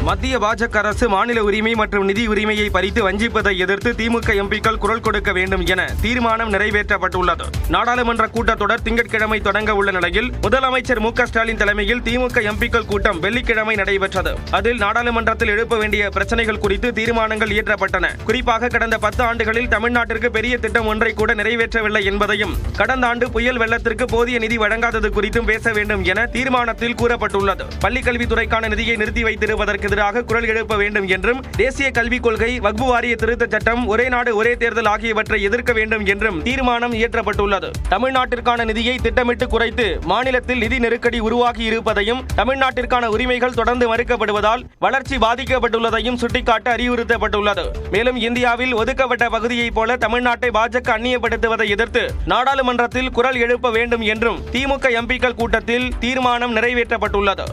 மத்திய பாஜக அரசு மாநில உரிமை மற்றும் நிதி உரிமையை பறித்து வஞ்சிப்பதை எதிர்த்து திமுக எம்பிக்கள் குரல் கொடுக்க வேண்டும் என தீர்மானம் நிறைவேற்றப்பட்டுள்ளது. நாடாளுமன்ற கூட்டத்தொடர் திங்கட்கிழமை தொடங்க உள்ள நிலையில் முதலமைச்சர் மு.க. ஸ்டாலின் தலைமையில் திமுக எம்பிக்கள் கூட்டம் வெள்ளிக்கிழமை நடைபெற்றது. அதில் நாடாளுமன்றத்தில் எழுப்ப வேண்டிய பிரச்சனைகள் குறித்து தீர்மானங்கள் இயற்றப்பட்டன. குறிப்பாக கடந்த 10 ஆண்டுகளில் தமிழ்நாட்டிற்கு பெரிய திட்டம் ஒன்றை கூட நிறைவேற்றவில்லை என்பதையும், கடந்த ஆண்டு புயல் வெள்ளத்திற்கு போதிய நிதி வழங்காதது குறித்தும் பேச வேண்டும் என தீர்மானத்தில் கூறப்பட்டுள்ளது. பள்ளிக்கல்வித்துறைக்கான நிதியை நிறுத்தி வைத்திருப்பதற்கு எதிராக குரல் எழுப்ப வேண்டும் என்றும், தேசிய கல்விக் கொள்கை, வக்பு வாரிய திருத்தச் சட்டம், ஒரே நாடு ஒரே தேர்தல் ஆகியவற்றை எதிர்க்க வேண்டும் என்றும் தீர்மானம் இயற்றப்பட்டுள்ளது. தமிழ்நாட்டிற்கான நிதியை திட்டமிட்டு குறைத்து மாநிலத்தில் நிதி நெருக்கடி உருவாகி இருப்பதையும், தமிழ்நாட்டிற்கான உரிமைகள் தொடர்ந்து மறுக்கப்படுவதால் வளர்ச்சி பாதிக்கப்பட்டுள்ளதையும் சுட்டிக்காட்ட அறிவுறுத்தப்பட்டுள்ளது. மேலும் இந்தியாவில் ஒதுக்கப்பட்ட பகுதியைப் போல தமிழ்நாட்டை பாஜக அந்நியப்படுத்துவதை எதிர்த்து நாடாளுமன்றத்தில் குரல் எழுப்ப வேண்டும் என்றும் திமுக எம்பிக்கள் கூட்டத்தில் தீர்மானம் நிறைவேற்றப்பட்டுள்ளது.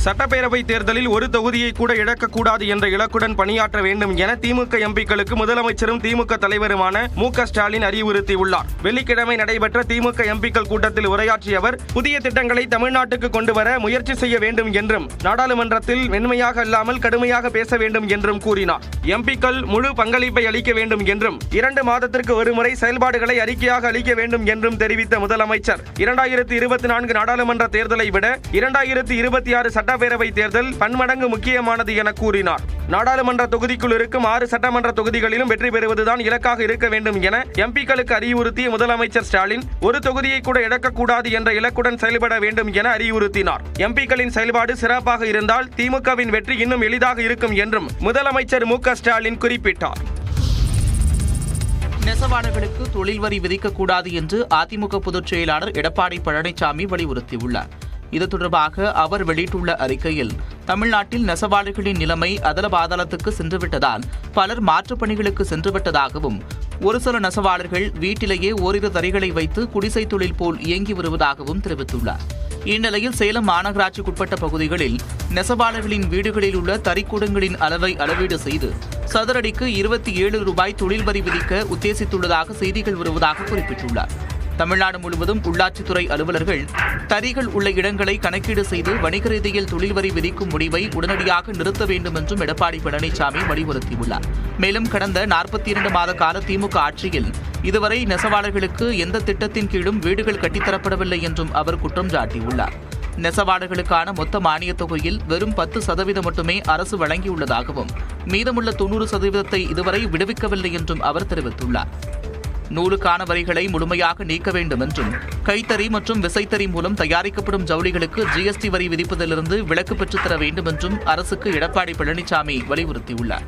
சட்டப்பேரவை தேர்தலில் ஒரு தொகுதியை கூட இழக்கக்கூடாது என்ற இலக்குடன் பணியாற்ற வேண்டும் என திமுக எம்பிக்களுக்கு முதலமைச்சரும் திமுக தலைவருமான மு.க. ஸ்டாலின் அறிவுறுத்தியுள்ளார். வெள்ளிக்கிழமை நடைபெற்ற திமுக எம்பிக்கள் கூட்டத்தில் உரையாற்றிய அவர், புதிய திட்டங்களை தமிழ்நாட்டுக்கு கொண்டுவர முயற்சி செய்ய வேண்டும் என்றும், நாடாளுமன்றத்தில் மென்மையாக அல்லாமல் கடுமையாக பேச வேண்டும் என்றும் கூறினார். எம்பிக்கள் முழு பங்களிப்பை அளிக்க வேண்டும் என்றும், 2 மாதத்திற்கு ஒருமுறை செயல்பாடுகளை அறிக்கையாக அளிக்க வேண்டும் என்றும் தெரிவித்த முதலமைச்சர், 2024 நாடாளுமன்ற தேர்தலை விட 2026 சட்டப்பேரவை தேர்தல் பன்மடங்கு முக்கியமானது என கூறினார். நாடாளுமன்ற தொகுதிக்குள் இருக்கும் 6 சட்டமன்ற தொகுதிகளிலும் வெற்றி பெறுவதுதான் இலக்காக இருக்க வேண்டும் என எம்பிக்களுக்கு அறிவுறுத்திய முதலமைச்சர் ஸ்டாலின், ஒரு தொகுதியை கூட இழக்கக்கூடாது என்ற இலக்குடன் செயல்பட வேண்டும் என அறிவுறுத்தினார். எம்பிக்களின் செயல்பாடு சிறப்பாக இருந்தால் திமுகவின் வெற்றி இன்னும் எளிதாக இருக்கும் என்றும் முதலமைச்சர் மு.க. ஸ்டாலின் குறிப்பிட்டார். நெசவாளர்களுக்கு தொழில் வரி விதிக்கக்கூடாது என்று அதிமுக பொதுச் செயலாளர் எடப்பாடி பழனிசாமி வலியுறுத்தியுள்ளார். இது தொடர்பாக அவர் வெளியிட்டுள்ள அறிக்கையில், தமிழ்நாட்டில் நெசவாளர்களின் நிலைமை அதலபாதாளத்துக்கு சென்றுவிட்டதால் பலர் மாற்றுப் பணிகளுக்கு சென்றுவிட்டதாகவும், ஒரு சில நெசவாளர்கள் வீட்டிலேயே ஓரிரு தறிகளை வைத்து குடிசை தொழில் போல் இயங்கி வருவதாகவும் தெரிவித்துள்ளார். இந்நிலையில் சேலம் மாநகராட்சிக்குட்பட்ட பகுதிகளில் நெசவாளர்களின் வீடுகளில் உள்ள தறிக்கூடங்களின் அளவை அளவீடு செய்து சதுரடிக்கு 27 ரூபாய் தொழில் வரி விதிக்க உத்தேசித்துள்ளதாக செய்திகள் வருவதாக குறிப்பிட்டுள்ளார். தமிழ்நாடு முழுவதும் உள்ளாட்சித்துறை அலுவலர்கள் தறிகள் உள்ள இடங்களை கணக்கீடு செய்து வணிக ரீதியில் தொழில் வரி விதிக்கும் முடிவை உடனடியாக நிறுத்த வேண்டும் என்றும் எடப்பாடி பழனிசாமி வலியுறுத்தியுள்ளார். மேலும் கடந்த 42 மாத கால திமுக ஆட்சியில் இதுவரை நெசவாளர்களுக்கு எந்த திட்டத்தின் கீழும் வீடுகள் கட்டித்தரப்படவில்லை என்றும் அவர் குற்றம் சாட்டியுள்ளார். நெசவாளர்களுக்கான மொத்த மானியத் தொகையில் வெறும் 10% மட்டுமே அரசு வழங்கியுள்ளதாகவும், மீதமுள்ள 90% இதுவரை விடுவிக்கவில்லை என்றும் அவர் தெரிவித்துள்ளார். நூலுக்கான வரிகளை முழுமையாக நீக்க வேண்டும் என்றும், கைத்தறி மற்றும் விசைத்தறி மூலம் தயாரிக்கப்படும் ஜவுளிகளுக்கு GST வரி விதிப்பதிலிருந்து விலக்கு பெற்றுத்தர வேண்டும் என்றும் அரசுக்கு எடப்பாடி பழனிசாமி வலியுறுத்தியுள்ளார்.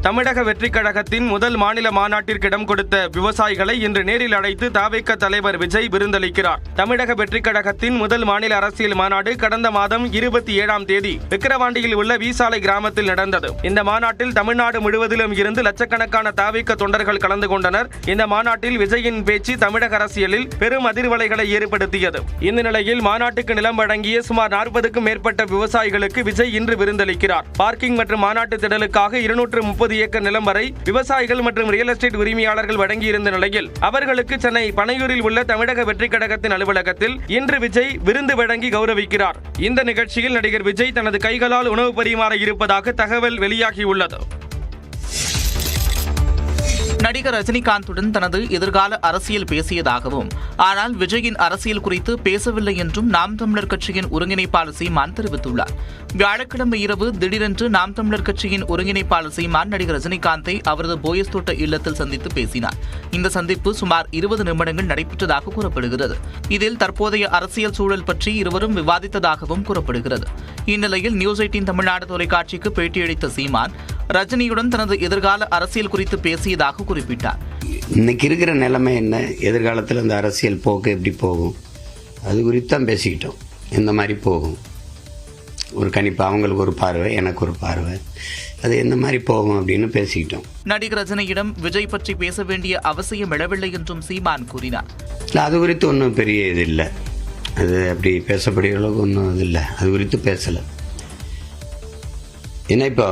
தமிழக வெற்றிக் கழகத்தின் முதல் மாநில மாநாட்டிற்கு இடம் கொடுத்த விவசாயிகளை இன்று நேரில் அழைத்து தவிக தலைவர் விஜய் விருந்தளிக்கிறார். தமிழக வெற்றிக் கழகத்தின் முதல் மாநில அரசியல் மாநாடு கடந்த மாதம் 27ஆம் தேதி விக்கிரவாண்டியில் உள்ள வீசாலை கிராமத்தில் நடந்தது. இந்த மாநாட்டில் தமிழ்நாடு முழுவதிலும் இருந்து லட்சக்கணக்கான தவிக தொண்டர்கள் கலந்து கொண்டனர். இந்த மாநாட்டில் விஜயின் பேச்சு தமிழக அரசியலில் பெரும் அதிர்வலைகளை ஏற்படுத்தியது. இந்த நிலையில் மாநாட்டுக்கு நிலம் வழங்கிய சுமார் 40க்கும் மேற்பட்ட விவசாயிகளுக்கு விஜய் இன்று விருந்தளிக்கிறார். பார்க்கிங் மற்றும் மாநாட்டு திடலுக்காக 230 ஏக்கர் நிலம் வரை விவசாயிகள் மற்றும் ரியல் எஸ்டேட் உரிமையாளர்கள் வழங்கியிருந்த நிலையில் அவர்களுக்கு சென்னை பனையூரில் உள்ள தமிழக வெற்றிக் கழகத்தின் அலுவலகத்தில் இன்று விஜய் விருந்து வழங்கி கௌரவிக்கிறார். இந்த நிகழ்ச்சியில் நடிகர் விஜய் தனது கைகளால் உணவு பரிமாற இருப்பதாக தகவல் வெளியாகியுள்ளது. நடிகர் ரஜினிகாந்துடன் தனது எதிர்கால அரசியல் பேசியதாகவும், ஆனால் விஜயின் அரசியல் குறித்து பேசவில்லை என்றும் நாம் தமிழர் கட்சியின் ஒருங்கிணைப்பாளர் சீமான் தெரிவித்துள்ளார். வியாழக்கிழமை இரவு திடீரென்று நாம் தமிழர் கட்சியின் ஒருங்கிணைப்பாளர் சீமான் நடிகர் ரஜினிகாந்தை அவரது போயஸ் தோட்ட இல்லத்தில் சந்தித்து பேசினார். இந்த சந்திப்பு சுமார் 20 நிமிடங்கள் நடைபெற்றதாக கூறப்படுகிறது. இதில் தற்போதைய அரசியல் சூழல் பற்றி இருவரும் விவாதித்ததாகவும் கூறப்படுகிறது. இந்நிலையில் நியூஸ் 18 தமிழ்நாடு தொலைக்காட்சிக்கு பேட்டியளித்த சீமான், ரஜினியுடன் தனது எதிர்கால அரசியல் குறித்து பேசியதாக குறிப்பிட்டார். இன்னைக்கு இருக்கிற நிலைமை என்ன, எதிர்காலத்தில் இந்த அரசியல் போக்கு எப்படி போகும், அது குறித்து தான் பேசிக்கிட்டோம். எந்த மாதிரி போகும், ஒரு கணிப்பு, அவங்களுக்கு ஒரு பார்வை, எனக்கு ஒரு பார்வை, அது எந்த மாதிரி போகும் அப்படின்னு பேசிக்கிட்டோம். நடிகர் ரஜினியிடம் விஜய் பற்றி பேச வேண்டிய அவசியம் எழவில்லை என்றும் சீமான் கூறினார். அது குறித்து ஒன்றும் பெரிய இது இல்லை, அது அப்படி பேசக்கூடிய அளவுக்கு ஒன்றும் இது இல்லை, அது குறித்து பேசலை. ஏன்னா இப்போ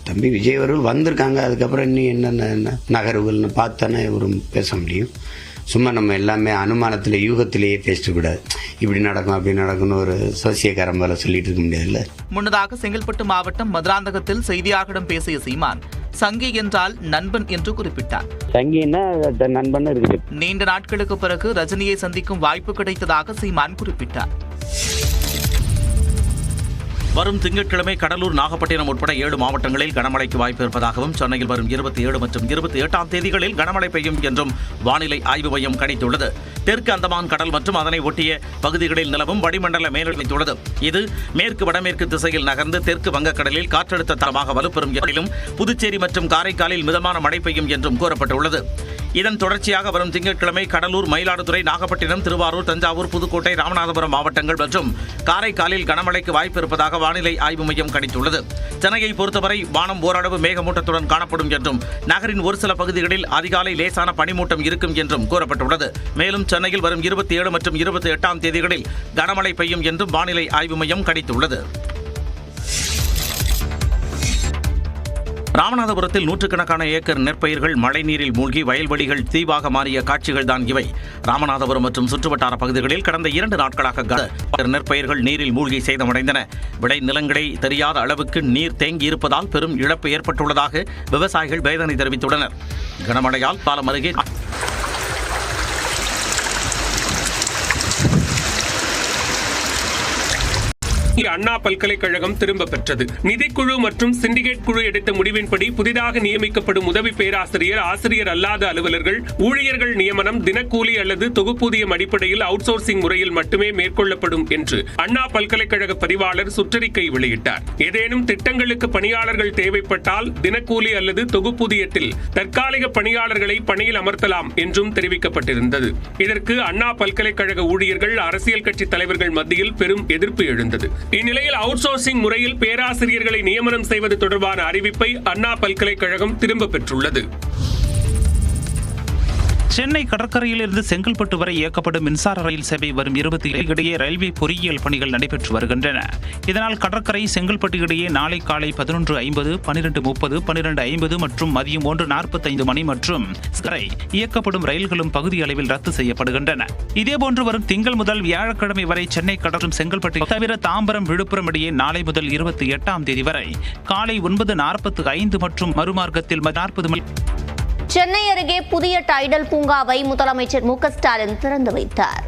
தம்பி விஜய் அவர்கள் வந்திருக்காங்க, அதுக்கப்புறம் இன்னும் என்னென்ன நகர்வுகள்னு பார்த்தானே ஒரு பேச முடியும். சும்மா நம்ம எல்லாமே அனுமானத்தில் யூகத்திலேயே பேசிட்டு கூடாது. இப்படி நடக்கும் அப்படி நடக்கும்னு ஒரு சோசியக்காரன் போல சொல்லிட்டு இருக்க முடியாதுல்ல. முன்னதாக செங்கல்பட்டு மாவட்டம் மதுராந்தகத்தில் செய்தியாளர்களிடம் பேசிய சீமான், சங்கி என்றால் நண்பன் என்று குறிப்பிட்டார். சங்கின்னா நண்பன் இருக்கு. நீண்ட நாட்களுக்கு பிறகு ரஜினியை சந்திக்கும் வாய்ப்பு கிடைத்ததாக சீமான் குறிப்பிட்டார். வரும் திங்கட்கிழமை கடலூர், நாகப்பட்டினம் உட்பட 7 மாவட்டங்களில் கனமழைக்கு வாய்ப்பு இருப்பதாகவும், சென்னையில் வரும் 27 மற்றும் 28ஆம் தேதிகளில் கனமழை பெய்யும் என்றும் வானிலை ஆய்வு மையம் கணித்துள்ளது. தெற்கு அந்தமான் கடல் மற்றும் அதனை ஒட்டிய பகுதிகளில் நிலவும் வளிமண்டல மேலடுக்குள்ளது. இது மேற்கு வடமேற்கு திசையில் நகர்ந்து தெற்கு வங்கக்கடலில் காற்றழுத்த தளமாக வலுப்பெறும் என்றும், புதுச்சேரி மற்றும் காரைக்காலில் மிதமான மழை பெய்யும் என்றும் கூறப்பட்டுள்ளது. இதன் தொடர்ச்சியாக வரும் திங்கட்கிழமை கடலூர், மயிலாடுதுறை, நாகப்பட்டினம், திருவாரூர், தஞ்சாவூர், புதுக்கோட்டை, ராமநாதபுரம் மாவட்டங்கள் மற்றும் காரைக்காலில் கனமழைக்கு வாய்ப்பு இருப்பதாக வானிலை ஆய்வு மையம் கணித்துள்ளது. சென்னையை பொறுத்தவரை வானம் ஓரளவு மேகமூட்டத்துடன் காணப்படும் என்றும், நகரின் ஒரு சில பகுதிகளில் அதிகாலை லேசான பனிமூட்டம் இருக்கும் என்றும் கூறப்பட்டுள்ளது. மேலும் சென்னையில் வரும் 27 மற்றும் 28ஆம் தேதிகளில் கனமழை பெய்யும் என்றும் வானிலை ஆய்வு மையம் கணித்துள்ளது. ராமநாதபுரத்தில் நூற்றுக்கணக்கான ஏக்கர் நெற்பயிர்கள் மழைநீரில் மூழ்கி வயல்வெளிகள் தீவாக மாறிய காட்சிகள் தான் இவை. ராமநாதபுரம் மற்றும் சுற்றுவட்டார பகுதிகளில் கடந்த 2 நாட்களாக நெற்பயிர்கள் நீரில் மூழ்கி சேதமடைந்தன. விளை நிலங்களை தெரியாத அளவுக்கு நீர் தேங்கியிருப்பதால் பெரும் இழப்பு ஏற்பட்டுள்ளதாக விவசாயிகள் வேதனை தெரிவித்துள்ளனர். கனமழையால் பாலம் அருகே அண்ணா பல்கலைக்கழகம் திரும்ப பெற்றது. நிதிக்குழு மற்றும் சிண்டிகேட் குழு எடுத்த முடிவின்படி புதிதாக நியமிக்கப்படும் உதவி பேராசிரியர், ஆசிரியர் அல்லாத அலுவலர்கள், ஊழியர்கள் நியமனம் தினக்கூலி அல்லது தொகுப்பூதியம் அடிப்படையில் அவுட் சோர்சிங் முறையில் மட்டுமே மேற்கொள்ளப்படும் என்று அண்ணா பல்கலைக்கழக பதிவாளர் சுற்றறிக்கை வெளியிட்டார். ஏதேனும் திட்டங்களுக்கு பணியாளர்கள் தேவைப்பட்டால் தினக்கூலி அல்லது தொகுப்பூதியத்தில் தற்காலிக பணியாளர்களை பணியில் அமர்த்தலாம் என்றும் தெரிவிக்கப்பட்டிருந்தது. இதற்கு அண்ணா பல்கலைக்கழக ஊழியர்கள், அரசியல் கட்சி தலைவர்கள் மத்தியில் பெரும் எதிர்ப்பு எழுந்தது. இந்நிலையில் அவுட் சோர்சிங் முறையில் பேராசிரியர்களை நியமனம் செய்வது தொடர்பான அறிவிப்பை அண்ணா பல்கலைக்கழகம் திரும்ப பெற்றுள்ளது. சென்னை கடற்கரையிலிருந்து செங்கல்பட்டு வரை இயக்கப்படும் மின்சார ரயில் சேவை வரும் 27 இடையே ரயில்வே பொறியியல் பணிகள் நடைபெற்று வருகின்றன. இதனால் கடற்கரை செங்கல்பட்டு இடையே நாளை காலை 11:50, 12:30, 12:50 மற்றும் மதியம் 1:45 மணி மற்றும் இயக்கப்படும் ரயில்களும் பகுதி அளவில் ரத்து செய்யப்படுகின்றன. இதேபோன்று வரும் திங்கள் முதல் வியாழக்கிழமை வரை சென்னை கடற்கரை செங்கல்பட்டு தவிர தாம்பரம், விழுப்புரம் இடையே நாளை முதல் 28ஆம் தேதி வரை காலை 9:45 மற்றும் மறுமார்க்கத்தில் 40 மணி. சென்னை அருகே புதிய டைடல் பூங்காவை முதலமைச்சர் மு க ஸ்டாலின் திறந்து வைத்தார்.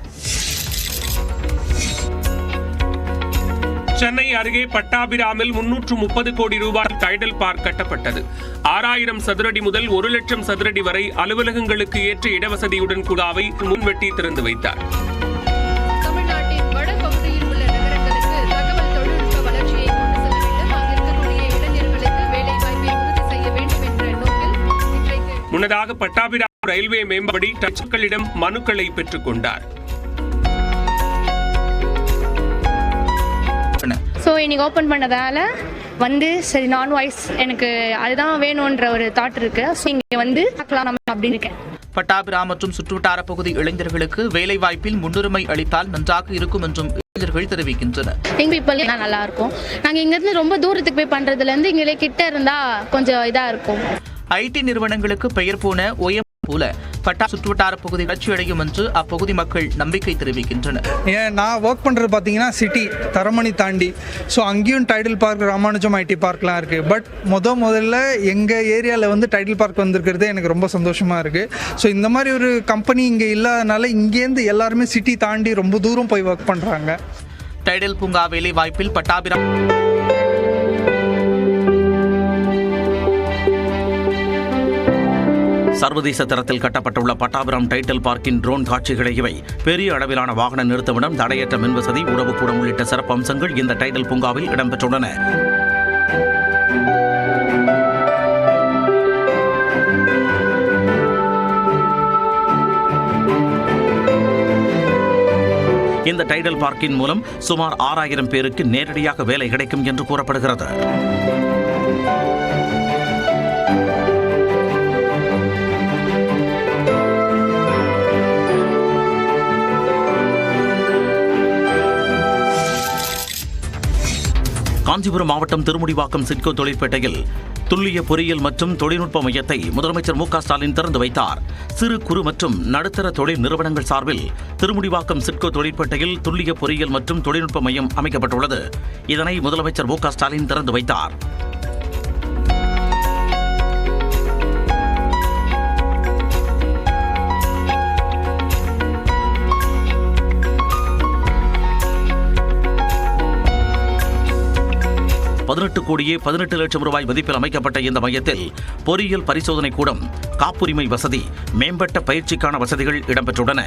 சென்னை அருகே பட்டாபிராமில் 330 கோடி ரூபாய் டைடல் பார்க் கட்டப்பட்டது. 6000 சதுரடி முதல் 1 லட்சம் சதுரடி வரை அலுவலகங்களுக்கு ஏற்ற இடவசதியுடன் கூடாவை முன்வெட்டி திறந்து வைத்தார். முன்னதாக பட்டாபிராம் ரயில்வே மேம்படி டச்சுக்களிடம் மனுக்களை பெற்றுக் கொண்டார். இன்னைக்கு ஓப்பன் பண்ணதால சரி நான் வாய்ஸ் எனக்கு அதுதான் வேணும்ன்ற ஒரு தாட் இருக்கு. இங்க பார்க்கலாம் அப்படின்னு இருக்கேன். பட்டாபிராம் மற்றும் சுற்றுவட்டார பகுதி இளைஞர்களுக்கு வேலை வாய்ப்பில் முன்னுரிமை அளித்தால் நன்றாக இருக்கும் என்றும் இளைஞர்கள் தெரிவிக்கின்றனர். எங்க இப்போ நல்லா இருக்கும். நாங்க இங்க இருந்து ரொம்ப தூரத்துக்கு போய் பண்றதுல இருந்து இங்கே கிட்ட இருந்தா கொஞ்சம் இதா இருக்கும். ஐடி நிறுவனங்களுக்கு பெயர் போன OM போல பட்டா சுற்றுவட்டார பகுதி வளர்ச்சி அடையும் என்று அப்பகுதி மக்கள் நம்பிக்கை தெரிவிக்கின்றனர். நான் ஒர்க் பண்ணுறது பார்த்தீங்கன்னா சிட்டி தரமணி தாண்டி, ஸோ அங்கேயும் டைடல் பார்க், ராமானுஜம் ஐடி பார்க்லாம் இருக்குது. பட் முதல்ல எங்கள் ஏரியாவில் டைடல் பார்க் வந்திருக்கிறது எனக்கு ரொம்ப சந்தோஷமாக இருக்குது. ஸோ இந்த மாதிரி ஒரு கம்பெனி இங்கே இல்லாதனால இங்கேருந்து எல்லாருமே சிட்டி தாண்டி ரொம்ப தூரம் போய் ஒர்க் பண்ணுறாங்க. டைடல் பூங்கா வேலை வாய்ப்பில் பட்டாபிராம் சர்வதேச தரத்தில் கட்டப்பட்டுள்ள பட்டாபிராம் டைடல் பார்க்கின் ட்ரோன் காட்சிகளை இவை. பெரிய அளவிலான வாகன நிறுத்தமிடம், தடையற்ற மின்வசதி, உணவுக்கூடம் உள்ளிட்ட சிறப்பு அம்சங்கள் இந்த டைடல் பூங்காவில் இடம்பெற்றுள்ளன. இந்த டைடல் பார்க்கின் மூலம் சுமார் 6000 பேருக்கு நேரடியாக வேலை கிடைக்கும் என்று கூறப்படுகிறது. காஞ்சிபுரம் மாவட்டம் திருமுடிவாக்கம் சிட்கோ தொழிற்பேட்டையில் துல்லிய பொறியியல் மற்றும் தொழில்நுட்ப மையத்தை முதலமைச்சர் மு க ஸ்டாலின் திறந்து வைத்தார். சிறு குறு மற்றும் நடுத்தர தொழில் நிறுவனங்கள் சார்பில் திருமுடிவாக்கம் சிட்கோ தொழிற்பேட்டையில் துல்லிய பொறியியல் மற்றும் தொழில்நுட்ப மையம் அமைக்கப்பட்டுள்ளது. இதனை முதலமைச்சர் மு க ஸ்டாலின் திறந்து வைத்தார். ₹18,18,00,000 மதிப்பில் அமைக்கப்பட்ட இந்த மையத்தில் பொறியியல் பரிசோதனை கூடம், காப்புரிமை வசதி, மேம்பட்ட பயிற்சிக்கான வசதிகள் இடம்பெற்றுள்ளன.